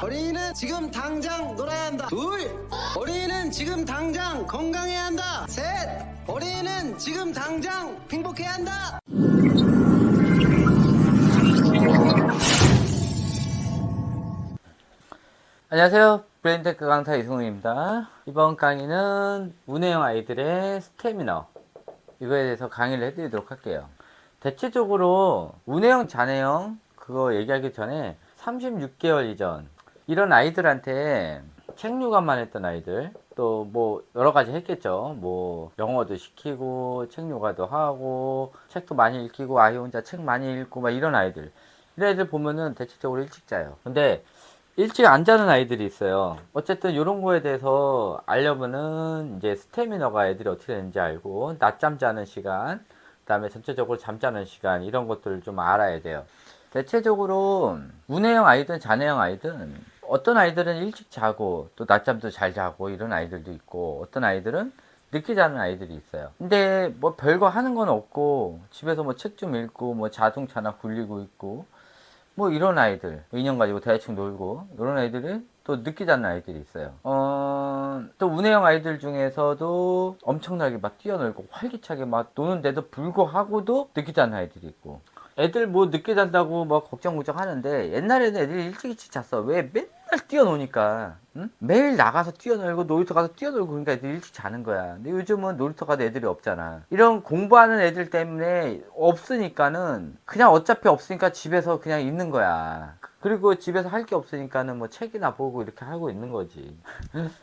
어린이는 지금 당장 놀아야 한다. 둘, 어린이는 지금 당장 건강해야 한다. 셋, 어린이는 지금 당장 행복해야 한다. 안녕하세요. 브레인테크 강사 이승우입니다. 이번 강의는 운해형 아이들의 스태미너, 이거에 대해서 강의를 해드리도록 할게요. 대체적으로 운해형, 잔해형 그거 얘기하기 전에 36개월 이전 이런 아이들한테 책 육아만 했던 아이들, 또 뭐 여러가지 했겠죠. 뭐 영어도 시키고 책 육아도 하고 책도 많이 읽히고 아이 혼자 책 많이 읽고 막 이런 아이들, 이런 애들 보면은 대체적으로 일찍 자요. 근데 일찍 안 자는 아이들이 있어요. 어쨌든 이런 거에 대해서 알려면은 이제 스태미너가 애들이 어떻게 되는지 알고, 낮잠 자는 시간, 그 다음에 전체적으로 잠자는 시간, 이런 것들을 좀 알아야 돼요. 대체적으로 운해형 아이든 잔해형 아이든, 어떤 아이들은 일찍 자고 또 낮잠도 잘 자고 이런 아이들도 있고, 어떤 아이들은 늦게 자는 아이들이 있어요. 근데 뭐 별거 하는 건 없고 집에서 뭐 책 좀 읽고 뭐 자동차나 굴리고 있고 뭐 이런 아이들, 인형 가지고 대충 놀고 이런 아이들이 또 늦게 자는 아이들이 있어요. 또 운해형 아이들 중에서도 엄청나게 막 뛰어놀고 활기차게 막 노는데도 불구하고도 늦게 자는 아이들이 있고, 애들 뭐 늦게 잔다고 막 걱정 하는데 옛날에는 애들이 일찍 잤어. 왜? 맨날 뛰어노니까. 응? 매일 나가서 뛰어놀고 놀이터 가서 뛰어놀고, 그러니까 애들이 일찍 자는 거야. 근데 요즘은 놀이터 가도 애들이 없잖아. 이런 공부하는 애들 때문에 없으니까는 그냥 어차피 없으니까 집에서 그냥 있는 거야. 그리고 집에서 할 게 없으니까는 뭐 책이나 보고 이렇게 하고 있는 거지.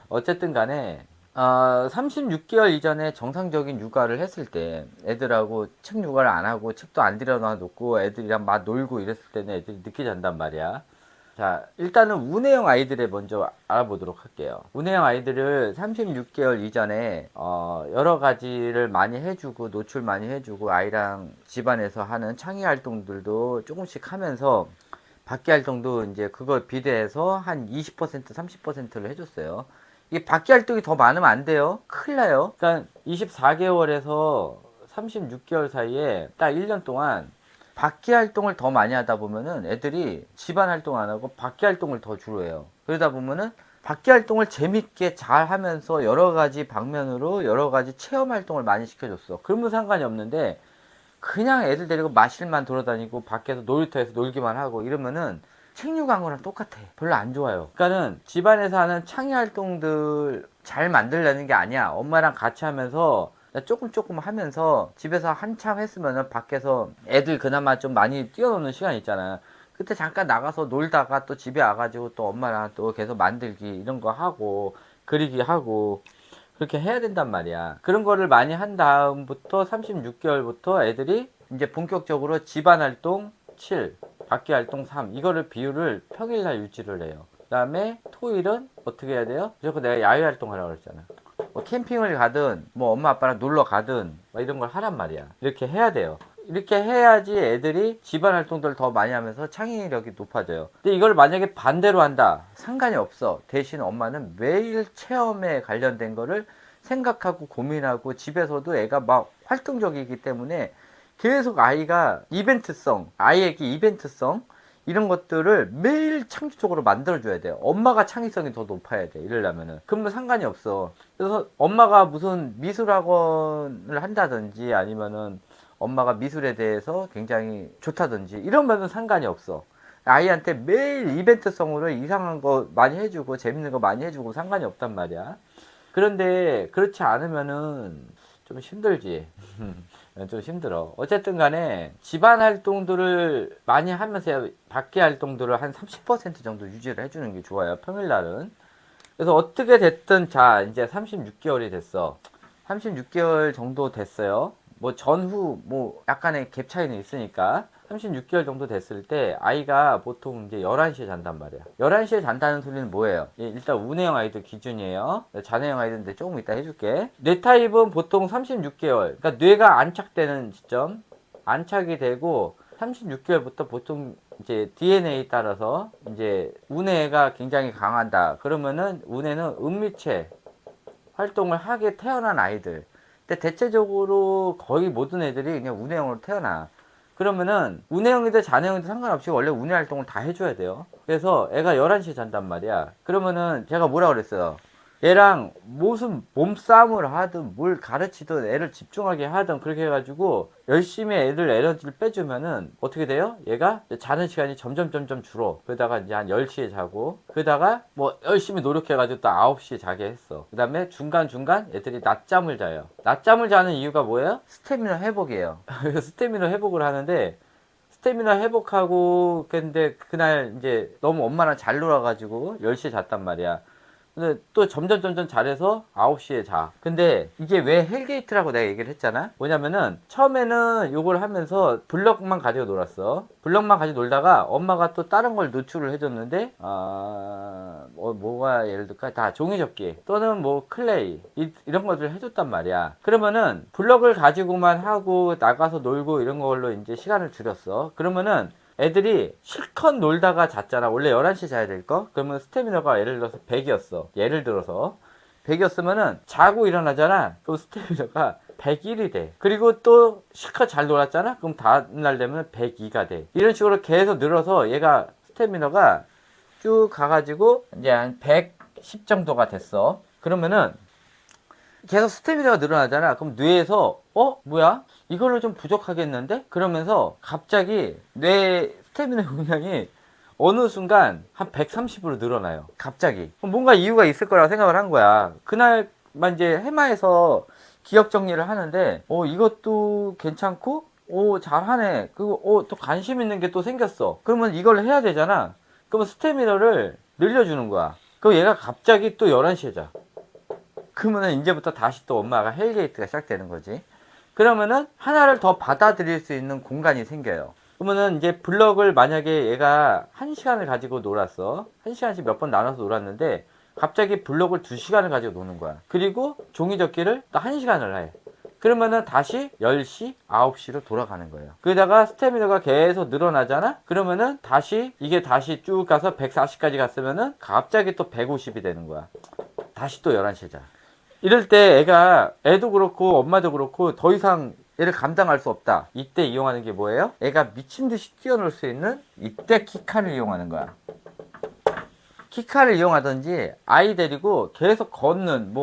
어쨌든 간에 36개월 이전에 정상적인 육아를 했을 때, 애들하고 책 육아를 안 하고 책도 안 들여놔 놓고 애들이랑 막 놀고 이랬을 때는 애들이 늦게 잔단 말이야. 자, 일단은 운해형 아이들을 먼저 알아보도록 할게요. 운해형 아이들을 36개월 이전에 여러 가지를 많이 해주고 노출 많이 해주고 아이랑 집안에서 하는 창의 활동들도 조금씩 하면서 밖에 활동도 이제 그걸 비대해서 한 20% 30%를 해줬어요. 이 밖에 활동이 더 많으면 안 돼요. 큰일 나요. 그러니까 24개월에서 36개월 사이에 딱 1년 동안 밖에 활동을 더 많이 하다 보면은 애들이 집안 활동 안 하고 밖에 활동을 더 주로 해요. 그러다 보면은 밖에 활동을 재밌게 잘 하면서 여러 가지 방면으로 여러 가지 체험 활동을 많이 시켜줬어. 그러면 상관이 없는데, 그냥 애들 데리고 마실만 돌아다니고 밖에서 놀이터에서 놀기만 하고 이러면은 책육한 거랑 똑같아. 별로 안 좋아요. 그러니까는 집안에서 하는 창의 활동들 잘 만들려는 게 아니야. 엄마랑 같이 하면서 조금 하면서 집에서 한참 했으면은 밖에서 애들 그나마 좀 많이 뛰어노는 시간 있잖아. 그때 잠깐 나가서 놀다가 또 집에 와가지고 또 엄마랑 또 계속 만들기 이런 거 하고 그리기 하고 그렇게 해야 된단 말이야. 그런 거를 많이 한 다음부터 36개월부터 애들이 이제 본격적으로 집안 활동 7, 밖에 활동 3, 이거를 비율을 평일날 유지를 해요. 그 다음에 토일은 어떻게 해야 돼요? 무조건 내가 야외 활동하라고 그랬잖아. 뭐 캠핑을 가든 뭐 엄마 아빠랑 놀러 가든 뭐 이런 걸 하란 말이야. 이렇게 해야 돼요. 이렇게 해야지 애들이 집안 활동들을 더 많이 하면서 창의력이 높아져요. 근데 이걸 만약에 반대로 한다, 상관이 없어. 대신 엄마는 매일 체험에 관련된 거를 생각하고 고민하고, 집에서도 애가 막 활동적이기 때문에 계속 아이가 이벤트성, 아이에게 이벤트성 이런 것들을 매일 창조적으로 만들어줘야 돼요. 엄마가 창의성이 더 높아야 돼, 이러려면은. 그러면 상관이 없어. 그래서 엄마가 무슨 미술학원을 한다든지 아니면은 엄마가 미술에 대해서 굉장히 좋다든지 이러면은 상관이 없어. 아이한테 매일 이벤트성으로 이상한 거 많이 해주고 재밌는 거 많이 해주고 상관이 없단 말이야. 그런데 그렇지 않으면은 좀 힘들지. 좀 힘들어. 어쨌든 간에 집안 활동들을 많이 하면서 밖에 활동들을 한 30% 정도 유지를 해주는 게 좋아요, 평일날은. 그래서 어떻게 됐든, 자, 이제 36개월이 됐어. 36개월 정도 됐어요. 뭐 전후 뭐 약간의 갭 차이는 있으니까 36개월 정도 됐을 때 아이가 보통 이제 11시에 잔단 말이야. 11시에 잔다는 소리는 뭐예요? 일단 운해형 아이들 기준이에요. 잔해형 아이들인데 조금 이따 해줄게. 뇌 타입은 보통 36개월, 그러니까 뇌가 안착되는 시점, 안착이 되고 36개월부터 보통 이제 DNA 따라서 이제 운해가 굉장히 강한다. 그러면은 운해는 은미체 활동을 하게 태어난 아이들. 근데 대체적으로 거의 모든 애들이 그냥 운해형으로 태어나. 그러면은 운해형이든 잔해형이든 상관없이 원래 운해 활동을 다 해줘야 돼요. 그래서 애가 11시에 잔단 말이야. 그러면은 제가 뭐라 그랬어요? 얘랑 무슨 몸싸움을 하든 뭘 가르치든 애를 집중하게 하든 그렇게 해가지고 열심히 애들 에너지를 빼주면은 어떻게 돼요? 얘가 자는 시간이 점점 줄어. 그러다가 이제 한 10시에 자고, 그러다가 뭐 열심히 노력해가지고 또 9시에 자게 했어. 그 다음에 중간중간 애들이 낮잠을 자요. 낮잠을 자는 이유가 뭐예요? 스태미너 회복이에요. 스태미너 회복을 하는데, 스태미너 회복하고, 근데 그날 이제 너무 엄마랑 잘 놀아가지고 10시에 잤단 말이야. 근데 또 점점 잘해서 9시에 자. 근데 이게 왜 헬게이트라고 내가 얘기를 했잖아? 뭐냐면은 처음에는 요걸 하면서 블럭만 가지고 놀았어. 블럭만 가지고 놀다가 엄마가 또 다른 걸 노출을 해줬는데 뭐가 예를 들까? 다 종이접기 또는 뭐 클레이 이런 것들을 해줬단 말이야. 그러면은 블럭을 가지고만 하고 나가서 놀고 이런 걸로 이제 시간을 줄였어. 그러면은 애들이 실컷 놀다가 잤잖아. 원래 11시에 자야 될 거? 그러면 스태미너가 예를 들어서 100이었어. 예를 들어서 100이었으면은 자고 일어나잖아. 그럼 스태미너가 101이 돼. 그리고 또 실컷 잘 놀았잖아. 그럼 다음날 되면 102가 돼. 이런 식으로 계속 늘어서 얘가 스태미너가 쭉 가가지고 이제 한 110 정도가 됐어. 그러면은 계속 스태미너가 늘어나잖아. 그럼 뇌에서 뭐야? 이걸로 좀 부족하겠는데? 그러면서 갑자기 뇌 스태미너 용량이 어느 순간 한 130으로 늘어나요. 갑자기. 뭔가 이유가 있을 거라고 생각을 한 거야. 그날만 이제 해마에서 기억 정리를 하는데 이것도 괜찮고 잘하네. 그리고 또 관심 있는 게 또 생겼어. 그러면 이걸 해야 되잖아. 그러면 스태미너를 늘려주는 거야. 그럼 얘가 갑자기 또 11시에 자. 그러면은 이제부터 다시 또 엄마가 헬게이트가 시작되는 거지. 그러면은 하나를 더 받아들일 수 있는 공간이 생겨요. 그러면은 이제 블럭을 만약에 얘가 1시간을 가지고 놀았어. 1시간씩 몇 번 나눠서 놀았는데 갑자기 블럭을 2시간을 가지고 노는 거야. 그리고 종이접기를 또 1시간을 해. 그러면은 다시 10시, 9시로 돌아가는 거예요. 그러다가 스태미너가 계속 늘어나잖아? 그러면은 이게 다시 쭉 가서 140까지 갔으면은 갑자기 또 150이 되는 거야. 다시 또 11시에 자. 이럴 때 애도 그렇고 엄마도 그렇고 더 이상 얘를 감당할 수 없다. 이때 이용하는 게 뭐예요? 애가 미친 듯이 뛰어놀 수 있는 이때 키칸을 이용하는 거야. 키칸을 이용하든지 아이 데리고 계속 걷는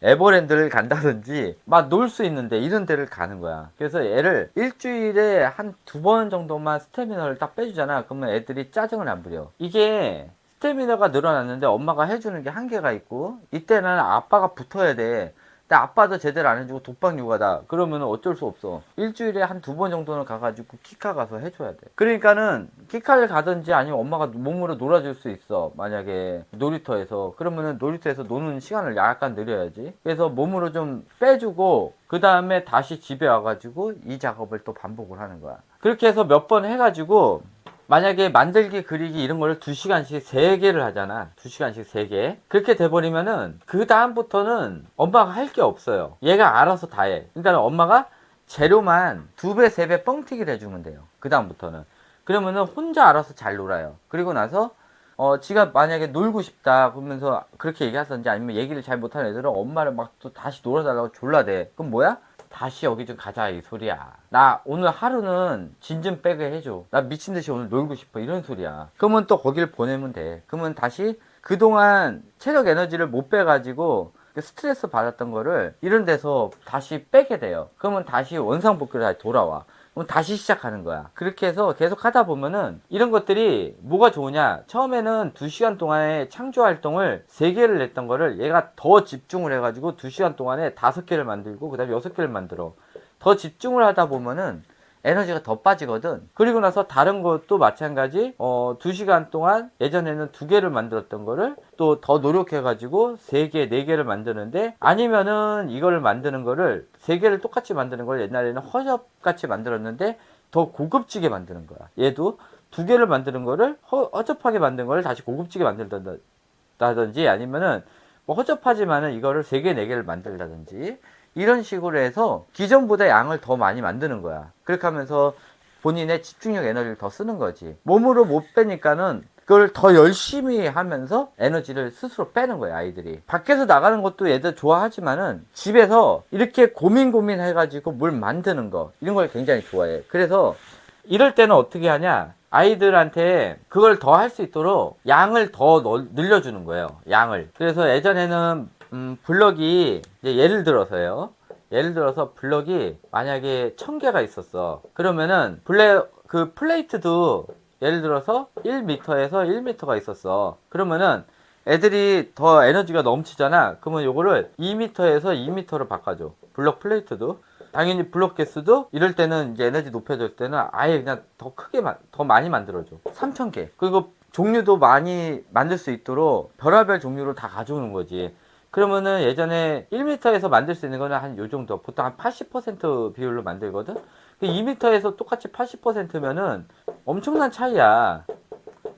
에버랜드를 간다든지 막 놀 수 있는데 이런 데를 가는 거야. 그래서 애를 일주일에 한 2번 정도만 스태미너를 딱 빼주잖아. 그러면 애들이 짜증을 안 부려. 이게 스태미너가 늘어났는데 엄마가 해주는 게 한계가 있고 이때는 아빠가 붙어야 돼. 근데 아빠도 제대로 안 해주고 독박 육아다. 그러면 어쩔 수 없어. 일주일에 한 2번 정도는 가가지고 키카 가서 해줘야 돼. 그러니까는 키카를 가든지 아니면 엄마가 몸으로 놀아줄 수 있어. 만약에 놀이터에서. 그러면은 놀이터에서 노는 시간을 약간 늘려야지. 그래서 몸으로 좀 빼주고 그 다음에 다시 집에 와가지고 이 작업을 또 반복을 하는 거야. 그렇게 해서 몇 번 해가지고 만약에 만들기, 그리기 이런 걸 2시간씩 3개를 하잖아. 2시간씩 3개. 그렇게 돼버리면은 그 다음부터는 엄마가 할 게 없어요. 얘가 알아서 다 해. 그러니까 엄마가 재료만 2배, 3배 뻥튀기를 해주면 돼요. 그 다음부터는. 그러면은 혼자 알아서 잘 놀아요. 그리고 나서 지가 만약에 놀고 싶다 그러면서 그렇게 얘기하든지 아니면 얘기를 잘 못하는 애들은 엄마를 막 또 다시 놀아달라고 졸라대. 그럼 뭐야? 다시 여기 좀 가자 이 소리야. 나 오늘 하루는 진 좀 빼게 해줘. 나 미친듯이 오늘 놀고 싶어 이런 소리야. 그러면 또 거길 보내면 돼. 그러면 다시 그동안 체력 에너지를 못 빼가지고 스트레스 받았던 거를 이런 데서 다시 빼게 돼요. 그러면 다시 원상복귀로 다시 돌아와. 그럼 다시 시작하는 거야. 그렇게 해서 계속 하다 보면은 이런 것들이 뭐가 좋으냐. 처음에는 2시간 동안에 창조 활동을 3개를 냈던 거를 얘가 더 집중을 해가지고 2시간 동안에 5개를 만들고 그 다음에 6개를 만들어. 더 집중을 하다 보면은 에너지가 더 빠지거든. 그리고 나서 다른 것도 마찬가지 2시간 동안 예전에는 2개를 만들었던 거를 또 더 노력해가지고 3개, 4개를 만드는데 아니면은 이거를 만드는 거를 3개를 똑같이 만드는 걸 옛날에는 허접같이 만들었는데 더 고급지게 만드는 거야. 얘도 2개를 만드는 거를 허접하게 만든 거를 다시 고급지게 만들다든지 아니면은 허접하지만은 이거를 3개, 4개를 만들다든지 이런 식으로 해서 기존보다 양을 더 많이 만드는 거야. 그렇게 하면서 본인의 집중력 에너지를 더 쓰는 거지. 몸으로 못 빼니까는 그걸 더 열심히 하면서 에너지를 스스로 빼는 거야, 아이들이. 밖에서 나가는 것도 애들 좋아하지만은 집에서 이렇게 고민 해가지고 뭘 만드는 거 이런 걸 굉장히 좋아해. 그래서 이럴 때는 어떻게 하냐? 아이들한테 그걸 더 할 수 있도록 양을 더 늘려주는 거예요. 양을. 그래서 예전에는 블럭이 이제 예를 들어서요. 예를 들어서 블럭이 만약에 1000개가 있었어. 그러면은 그 플레이트도 예를 들어서 1m에서 1m가 있었어. 그러면은 애들이 더 에너지가 넘치잖아. 그러면 요거를 2m에서 2m로 바꿔줘. 블럭 플레이트도. 당연히 블록 개수도 이럴 때는 이제 에너지 높여줄 때는 아예 그냥 더 크게 더 많이 만들어줘. 3000개. 그리고 종류도 많이 만들 수 있도록 별의별 종류를 다 가져오는 거지. 그러면은 예전에 1m에서 만들 수 있는 거는 한 요 정도. 보통 한 80% 비율로 만들거든. 2m에서 똑같이 80%면은 엄청난 차이야.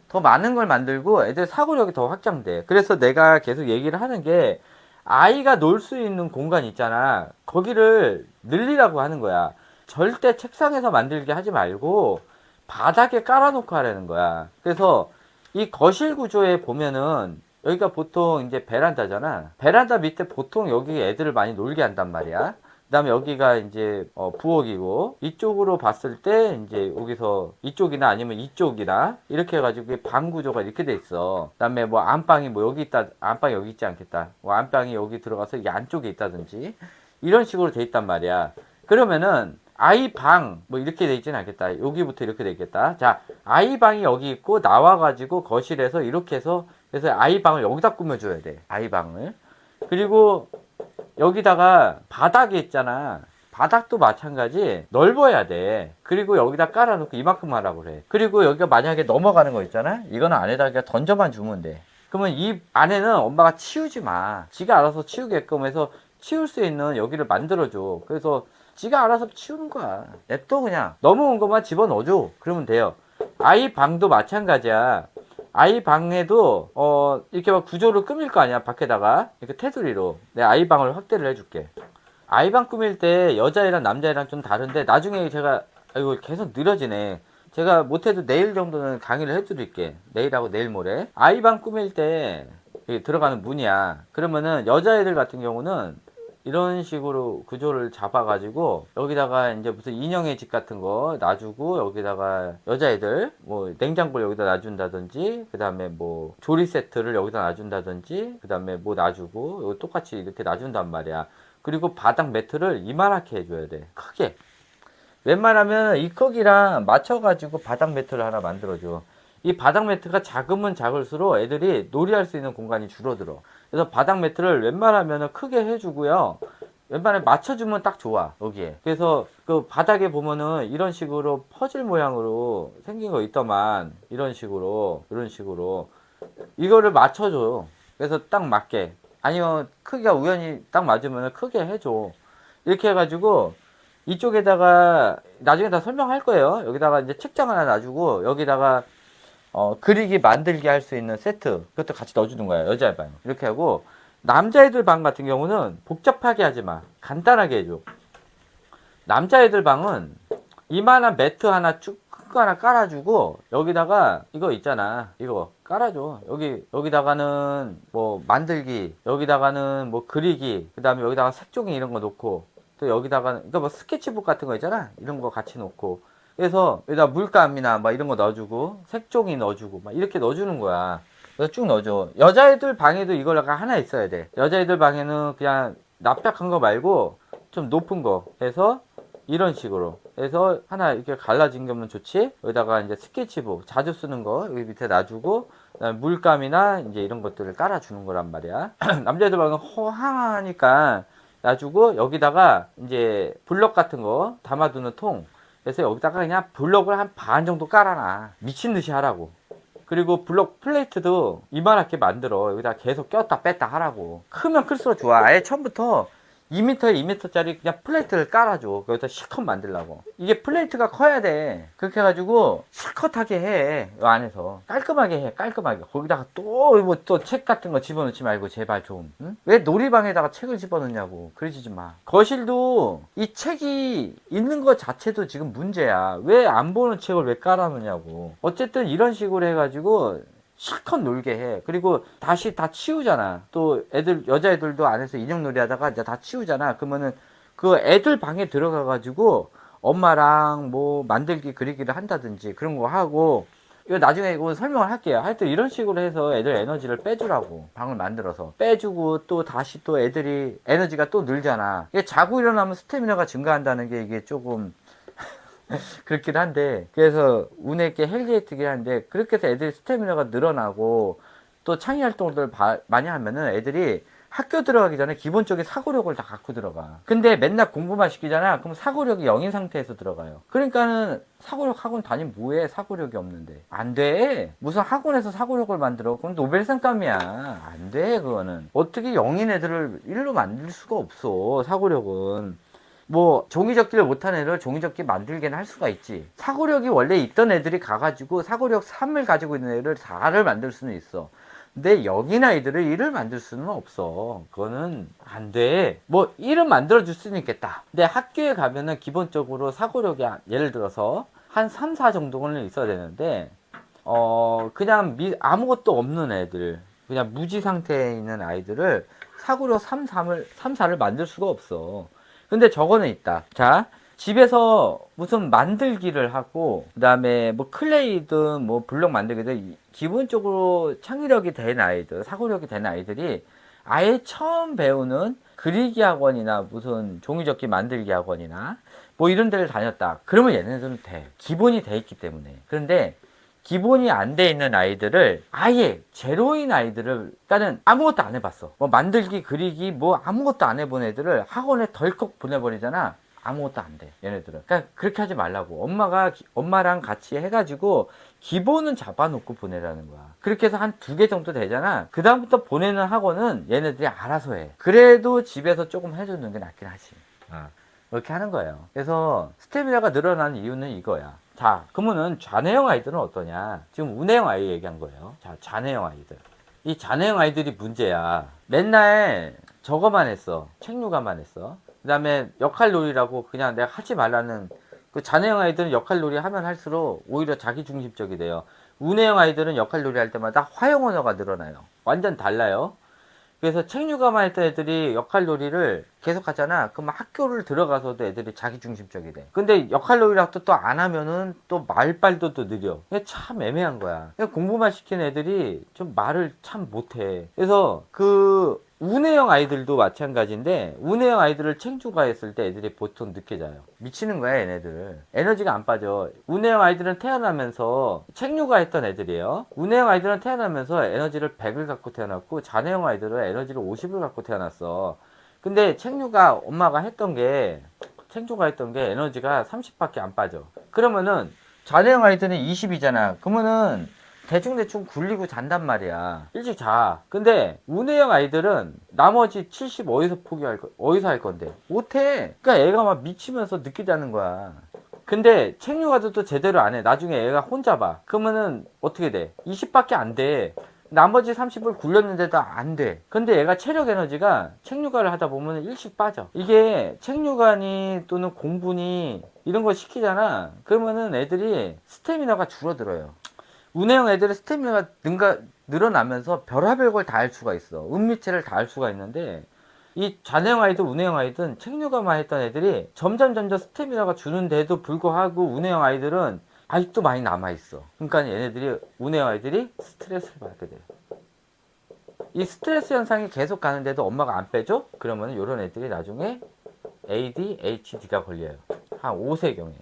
더 많은 걸 만들고 애들 사고력이 더 확장돼. 그래서 내가 계속 얘기를 하는 게 아이가 놀 수 있는 공간 있잖아. 거기를 늘리라고 하는 거야. 절대 책상에서 만들게 하지 말고 바닥에 깔아놓고 하라는 거야. 그래서 이 거실 구조에 보면은 여기가 보통 이제 베란다잖아. 베란다 밑에 보통 여기 애들을 많이 놀게 한단 말이야. 그 다음에 여기가 이제 부엌이고 이쪽으로 봤을 때 이제 여기서 이쪽이나 아니면 이쪽이나 이렇게 해가지고 방 구조가 이렇게 돼 있어. 그 다음에 뭐 안방이 뭐 여기 있다, 안방이 여기 있지 않겠다, 뭐 안방이 여기 들어가서 이 안쪽에 있다든지 이런 식으로 돼 있단 말이야. 그러면은 아이 방 뭐 이렇게 돼 있지는 않겠다. 여기부터 이렇게 돼 있겠다. 자, 아이 방이 여기 있고 나와가지고 거실에서 이렇게 해서 그래서 아이 방을 여기다 꾸며줘야 돼. 아이 방을. 그리고 여기다가 바닥에 있잖아. 바닥도 마찬가지 넓어야 돼. 그리고 여기다 깔아놓고 이만큼 하라고 그래. 그리고 여기가 만약에 넘어가는 거 있잖아. 이거는 안에다가 던져만 주면 돼. 그러면 이 안에는 엄마가 치우지 마. 지가 알아서 치우게끔 해서 치울 수 있는 여기를 만들어줘. 그래서 지가 알아서 치우는 거야. 냅둬 그냥. 넘어온 것만 집어넣어줘. 그러면 돼요. 아이 방도 마찬가지야. 아이 방에도 이렇게 막 구조를 꾸밀 거 아니야. 밖에다가 이렇게 테두리로 내 아이 방을 확대를 해줄게. 아이 방 꾸밀 때 여자애랑 남자애랑 좀 다른데 나중에 제가 이거 계속 느려지네. 제가 못해도 내일 정도는 강의를 해드릴게. 내일하고 내일 모레. 아이 방 꾸밀 때 들어가는 문이야. 그러면은 여자애들 같은 경우는 이런 식으로 구조를 잡아가지고 여기다가 이제 무슨 인형의 집 같은 거 놔주고 여기다가 여자애들 뭐 냉장고를 여기다 놔준다든지 그 다음에 뭐 조리 세트를 여기다 놔준다든지 그 다음에 뭐 놔주고 이거 똑같이 이렇게 놔준단 말이야. 그리고 바닥 매트를 이만하게 해줘야 돼. 크게. 웬만하면 이 크기랑 맞춰가지고 바닥 매트를 하나 만들어줘. 이 바닥 매트가 작으면 작을수록 애들이 놀이할 수 있는 공간이 줄어들어. 그래서 바닥 매트를 웬만하면 크게 해주고요. 웬만하면 맞춰주면 딱 좋아, 여기에. 그래서 그 바닥에 보면은 이런 식으로 퍼즐 모양으로 생긴 거 있더만. 이런 식으로. 이거를 맞춰줘요. 그래서 딱 맞게. 아니면 크기가 우연히 딱 맞으면 크게 해줘. 이렇게 해가지고 이쪽에다가 나중에 다 설명할 거예요. 여기다가 이제 책장 하나 놔주고 여기다가 그리기 만들기 할 수 있는 세트 그것도 같이 넣어주는 거야. 여자애 방 이렇게 하고 남자애들 방 같은 경우는 복잡하게 하지 마. 간단하게 해줘. 남자애들 방은 이만한 매트 하나 쭉 큰 거 하나 깔아주고 여기다가 이거 있잖아. 이거 깔아줘. 여기다가는 뭐 만들기, 여기다가는 뭐 그리기, 그 다음에 여기다가 색종이 이런 거 놓고 또 여기다가는 그러니까 뭐 스케치북 같은 거 있잖아. 이런 거 같이 놓고 그래서 여기다 물감이나 막 이런 거 넣어주고 색종이 넣어주고 막 이렇게 넣어주는 거야. 그래서 쭉 넣어줘. 여자애들 방에도 이거가 하나 있어야 돼. 여자애들 방에는 그냥 납작한 거 말고 좀 높은 거 해서 이런 식으로 해서 하나 이렇게 갈라진 거면 좋지. 여기다가 이제 스케치북 자주 쓰는 거 여기 밑에 놔주고 그다음에 물감이나 이제 이런 것들을 깔아주는 거란 말이야. 남자애들 방은 허하니까 놔주고 여기다가 이제 블럭 같은 거 담아두는 통. 그래서 여기다가 그냥 블럭을 한 반 정도 깔아놔. 미친 듯이 하라고. 그리고 블럭 플레이트도 이만하게 만들어. 여기다 계속 꼈다 뺐다 하라고. 크면 클수록 좋아. 아예 처음부터 2m에 2m짜리 그냥 플레이트를 깔아줘. 거기다 실컷 만들라고. 이게 플레이트가 커야 돼. 그렇게 해가지고 실컷하게 해. 이 안에서. 깔끔하게 해. 깔끔하게. 거기다가 또 뭐 또 책 같은 거 집어넣지 말고 제발 좀. 응? 왜 놀이방에다가 책을 집어넣냐고. 그러지 마. 거실도 이 책이 있는 것 자체도 지금 문제야. 왜 안 보는 책을 왜 깔아놓냐고. 어쨌든 이런 식으로 해가지고 실컷 놀게 해. 그리고 다시 다 치우잖아. 또 여자애들도 안에서 인형놀이 하다가 이제 다 치우잖아. 그러면은 그 애들 방에 들어가가지고 엄마랑 뭐 만들기 그리기를 한다든지 그런 거 하고, 이거 나중에 이거 설명을 할게요. 하여튼 이런 식으로 해서 애들 에너지를 빼주라고 방을 만들어서 빼주고, 또 다시 또 애들이 에너지가 또 늘잖아. 이게 자고 일어나면 스태미너가 증가한다는 게 이게 조금 그렇긴 한데, 그래서 운에 있게 헬리에이트긴 한데, 그렇게 해서 애들이 스태미너가 늘어나고 또 창의 활동들 많이 하면은 애들이 학교 들어가기 전에 기본적인 사고력을 다 갖고 들어가. 근데 맨날 공부만 시키잖아. 그럼 사고력이 0인 상태에서 들어가요. 그러니까는 사고력 학원 다니면 뭐해? 사고력이 없는데. 안 돼. 무슨 학원에서 사고력을 만들어? 그건 노벨상감이야. 안 돼, 그거는. 어떻게 0인 애들을 1로 만들 수가 없어, 사고력은. 뭐 종이접기를 못하는 애를 종이접기 만들게는 할 수가 있지. 사고력이 원래 있던 애들이 가가지고 사고력 3을 가지고 있는 애를 4를 만들 수는 있어. 근데 여긴 아이들을 1을 만들 수는 없어. 그거는 안 돼. 뭐 1은 만들어줄 수는 있겠다. 근데 학교에 가면은 기본적으로 사고력이 예를 들어서 한 3, 4 정도는 있어야 되는데, 그냥 아무것도 없는 애들, 그냥 무지 상태에 있는 아이들을 사고력 3, 4를 만들 수가 없어. 근데 저거는 있다. 자, 집에서 무슨 만들기를 하고, 그 다음에 뭐 클레이든 뭐 블록 만들기든 기본적으로 창의력이 된 아이들, 사고력이 된 아이들이 아예 처음 배우는 그리기 학원이나 무슨 종이접기 만들기 학원이나 뭐 이런 데를 다녔다. 그러면 얘네들은 돼. 기본이 돼 있기 때문에. 그런데 기본이 안 돼 있는 아이들을, 아예 제로인 아이들을, 그러니까는 아무것도 안 해봤어. 뭐 만들기, 그리기, 뭐 아무것도 안 해본 애들을 학원에 덜컥 보내버리잖아. 아무것도 안 돼, 얘네들은. 그러니까 그렇게 하지 말라고. 엄마랑 같이 해가지고 기본은 잡아놓고 보내라는 거야. 그렇게 해서 한 2개 정도 되잖아. 그 다음부터 보내는 학원은 얘네들이 알아서 해. 그래도 집에서 조금 해주는 게 낫긴 하지. 그렇게 하는 거예요. 그래서 스태미나가 늘어나는 이유는 이거야. 자, 그러면은 좌뇌형 아이들은 어떠냐? 지금 우뇌형 아이 얘기한 거예요. 자, 좌뇌형 아이들. 이 좌뇌형 아이들이 문제야. 맨날 저거만 했어. 책류가만 했어. 그 다음에 역할놀이라고 그냥 내가 하지 말라는, 그 좌뇌형 아이들은 역할놀이 하면 할수록 오히려 자기중심적이 돼요. 우뇌형 아이들은 역할놀이 할 때마다 화형 언어가 늘어나요. 완전 달라요. 그래서 책류가만 했던 애들이 역할놀이를 계속 하잖아. 그럼 학교를 들어가서도 애들이 자기중심적이 돼. 근데 역할놀이라고 또 안 하면은 또 말빨도 또 느려. 이게 참 애매한 거야. 공부만 시키는 애들이 좀 말을 참 못해. 그래서 그 우뇌형 아이들도 마찬가지인데, 우뇌형 아이들을 책류가 했을 때 애들이 보통 늦게 자요. 미치는 거야, 얘네들. 에너지가 안 빠져. 우뇌형 아이들은 태어나면서 책류가 했던 애들이에요. 우뇌형 아이들은 태어나면서 에너지를 100을 갖고 태어났고, 좌뇌형 아이들은 에너지를 50을 갖고 태어났어. 근데 책류가 엄마가 했던 게, 책류가 했던 게 에너지가 30밖에 안 빠져. 그러면은 좌뇌형 아이들은 20이잖아. 그러면은 대충 굴리고 잔단 말이야. 일찍 자. 근데 우뇌형 아이들은 나머지 70 어디서 할 건데? 못해. 그러니까 애가 막 미치면서 늦게 자는 거야. 근데 책류가도 또 제대로 안 해. 나중에 애가 혼자 봐. 그러면은 어떻게 돼? 20밖에 안 돼. 나머지 30을 굴렸는데도 안 돼. 근데 얘가 체력 에너지가 책류가를 하다 보면 일씩 빠져. 이게 책류가니 또는 공분이 이런 거 시키잖아. 그러면은 애들이 스태미너가 줄어들어요. 우뇌형 애들의 스태미너가 늘어나면서 별의별 걸 다 할 수가 있어. 은미체를 다 할 수가 있는데, 이 좌뇌형 아이들, 우뇌형 아이들은 책류가만 했던 애들이 점점 스태미너가 주는데도 불구하고 우뇌형 아이들은 아직도 많이 남아있어. 그러니까 얘네들이, 우뇌형 아이들이 스트레스를 받게 돼. 이 스트레스 현상이 계속 가는데도 엄마가 안 빼줘? 그러면 이런 애들이 나중에 ADHD가 걸려요. 한 5세경에.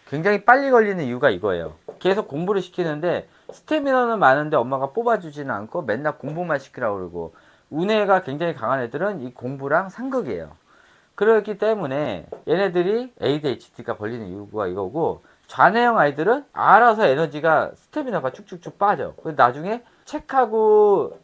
굉장히 빨리 걸리는 이유가 이거예요. 계속 공부를 시키는데 스태미너는 많은데 엄마가 뽑아주지는 않고 맨날 공부만 시키라고 그러고, 우뇌가 굉장히 강한 애들은 이 공부랑 상극이에요. 그렇기 때문에 얘네들이 ADHD가 걸리는 이유가 이거고, 좌뇌형 아이들은 알아서 에너지가, 스태미너가 쭉쭉쭉 빠져. 그래서 나중에 책하고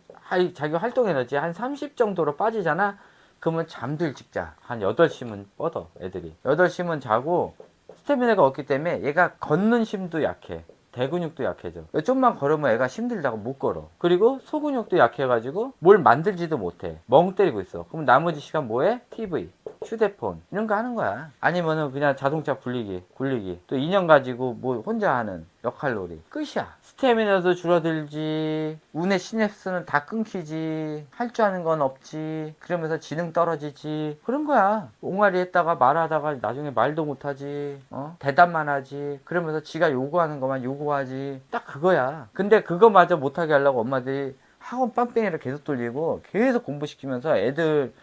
자기 활동 에너지 한 30 정도로 빠지잖아. 그러면 잠도 일찍 자. 한 8시면 뻗어, 애들이. 8시면 자고, 스태미너가 없기 때문에 얘가 걷는 힘도 약해. 대근육도 약해져. 좀만 걸으면 애가 힘들다고 못 걸어. 그리고 소근육도 약해가지고 뭘 만들지도 못해. 멍 때리고 있어. 그럼 나머지 시간 뭐해? TV, 휴대폰 이런 거 하는 거야. 아니면은 그냥 자동차 굴리기, 또 인형 가지고 뭐 혼자 하는, 역할놀이 끝이야. 스태미너도 줄어들지, 운의 시냅스는 다 끊기지, 할 줄 아는 건 없지, 그러면서 지능 떨어지지, 그런 거야. 옹알이 했다가 말하다가 나중에 말도 못하지, 대답만 하지, 그러면서 지가 요구하는 것만 요구하지, 딱 그거야. 근데 그거마저 못하게 하려고 엄마들이 학원 빵빵이를 계속 돌리고 계속 공부시키면서 애들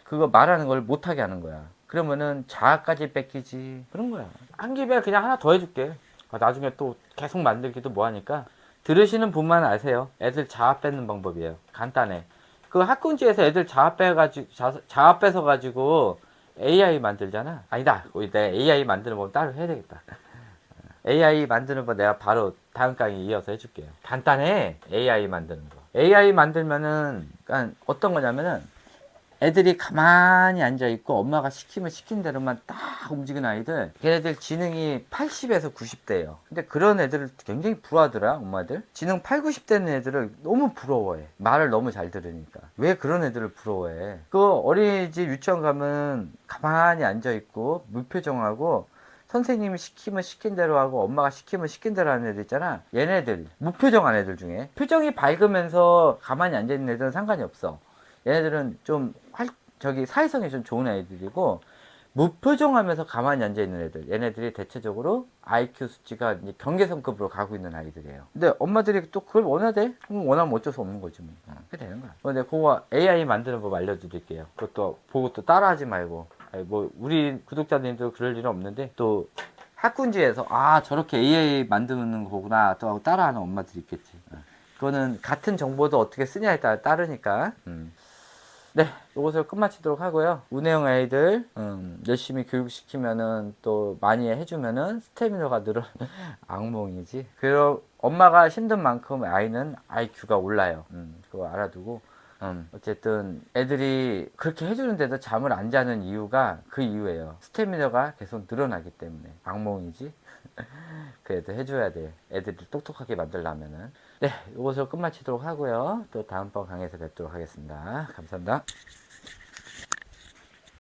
그거 말하는 걸 못하게 하는 거야. 그러면은 자아까지 뺏기지. 그런 거야. 한 김에 그냥 하나 더 해줄게. 나중에 또 계속 만들기도 뭐하니까 들으시는 분만 아세요. 애들 자아 뺏는 방법이에요. 간단해. 그 학군지에서 애들 자아 뺏어가지고 AI 만들잖아. 아니다. 내 AI 만드는 법 따로 해야 되겠다. AI 만드는 법 내가 바로 다음 강의 이어서 해줄게요. 간단해. AI 만드는 거. AI 만들면은 그러니까 어떤 거냐면은 애들이 가만히 앉아있고 엄마가 시키면 시킨 대로만 딱 움직이는 아이들, 걔네들 지능이 80에서 90대예요. 근데 그런 애들을 굉장히 부러워하더라. 엄마들 지능 8, 90대는 애들을 너무 부러워해. 말을 너무 잘 들으니까. 왜 그런 애들을 부러워해? 그 어린이집 유치원 가면 가만히 앉아있고 무표정하고 선생님이 시키면 시킨 대로 하고 엄마가 시키면 시킨 대로 하는 애들 있잖아. 얘네들 무표정한 애들 중에 표정이 밝으면서 가만히 앉아있는 애들은 상관이 없어. 얘네들은 좀 사회성이 좀 좋은 애들이고, 무표정하면서 가만히 앉아있는 애들, 얘네들이 대체적으로 IQ 수치가 이제 경계선급으로 가고 있는 아이들이에요. 근데 엄마들이 또 그걸 원하대? 그럼 원하면 어쩔 수 없는 거지 뭐. 그게 되는 거야. 근데 그거 AI 만드는 법 알려드릴게요. 그것도 보고 또 따라하지 말고. 뭐 우리 구독자님도 그럴 일은 없는데, 또 학군지에서 저렇게 AI 만드는 거구나 또 하고 따라하는 엄마들이 있겠지. 그거는 같은 정보도 어떻게 쓰냐에 따라 따르니까. 네, 이것을 끝마치도록 하고요. 운해영 아이들 열심히 교육시키면은 또 많이 해주면은 스태미너가 늘어 악몽이지. 그리고 엄마가 힘든 만큼 아이는 IQ가 올라요. 그거 알아두고. 어쨌든 애들이 그렇게 해주는데도 잠을 안 자는 이유가 그 이유예요. 스태미너가 계속 늘어나기 때문에. 악몽이지. 그래도 해줘야 돼. 애들을 똑똑하게 만들려면은. 네, 이것을 끝마치도록 하고요. 또 다음번 강의에서 뵙도록 하겠습니다. 감사합니다.